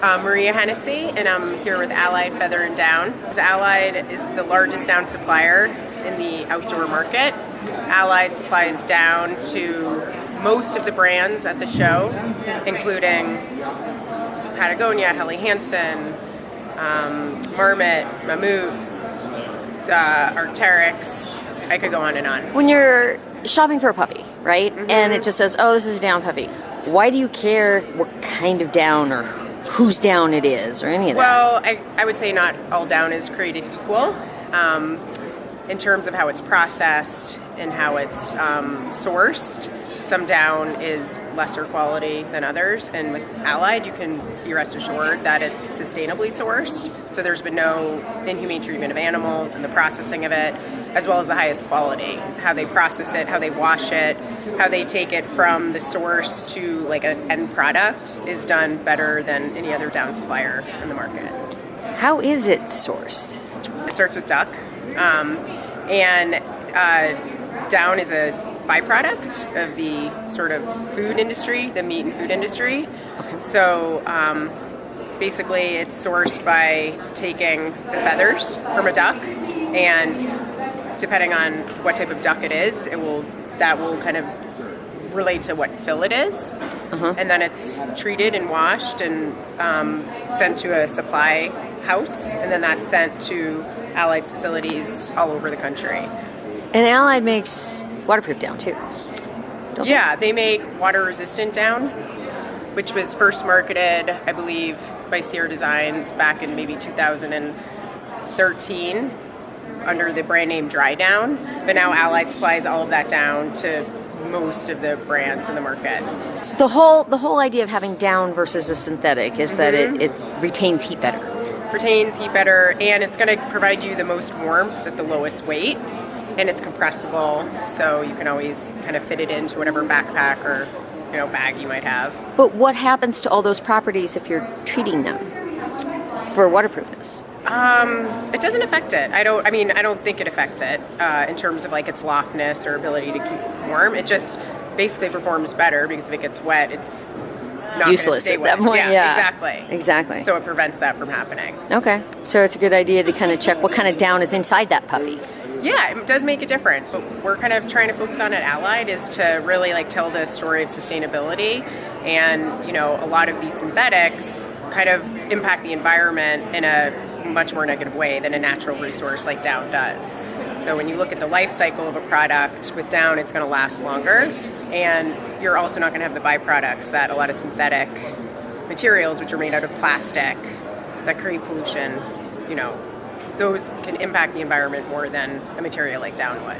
Maria Hennessy, and I'm here with Allied Feather and Down. Allied is the largest down supplier in the outdoor market. Allied supplies down to most of the brands at the show, including Patagonia, Helly Hansen, Marmot, Mammut, Arc'teryx. I could go on and on. When you're shopping for a puppy, right, and it just says, oh, this is a down puppy, why do you care what kind of down or whose down it is or any of that? Well, I would say not all down is created equal. In terms of how it's processed and how it's sourced, some down is lesser quality than others, and with Allied you can be rest assured that it's sustainably sourced, so there's been no inhumane treatment of animals in the processing of it, as well as the highest quality. How they process it, how they wash it, how they take it from the source to like an end product is done better than any other down supplier in the market. How is it sourced? It starts with duck, and down is a byproduct of the sort of food industry, the meat and food industry. Okay. So basically it's sourced by taking the feathers from a duck, and depending on what type of duck it is, that will kind of relate to what fill it is. And then it's treated and washed and sent to a supply house, and then that's sent to Allied's facilities all over the country. And Allied makes waterproof down too. Yeah, they make water-resistant down, which was first marketed, I believe, by Sierra Designs back in maybe 2013 under the brand name Dry Down. But now Allied supplies all of that down to most of the brands in the market. The whole idea of having down versus a synthetic is that it retains heat better. Retains heat better, and it's going to provide you the most warmth at the lowest weight. And it's compressible, so you can always kind of fit it into whatever backpack or bag you might have. But what happens to all those properties if you're treating them for waterproofness? It doesn't affect it. I don't think it affects it in terms of like its softness or ability to keep warm. It just basically performs better because if it gets wet, it's not useless stay at that wet. point. Yeah, exactly. So it prevents that from happening. Okay, so it's a good idea to kind of check what kind of down is inside that puffy. Yeah, it does make a difference. What we're kind of trying to focus on at Allied is to really tell the story of sustainability, and a lot of these synthetics kind of impact the environment in a much more negative way than a natural resource like down does. So when you look at the life cycle of a product with down, it's going to last longer, and you're also not going to have the byproducts that a lot of synthetic materials, which are made out of plastic, that create pollution, those can impact the environment more than a material like down would.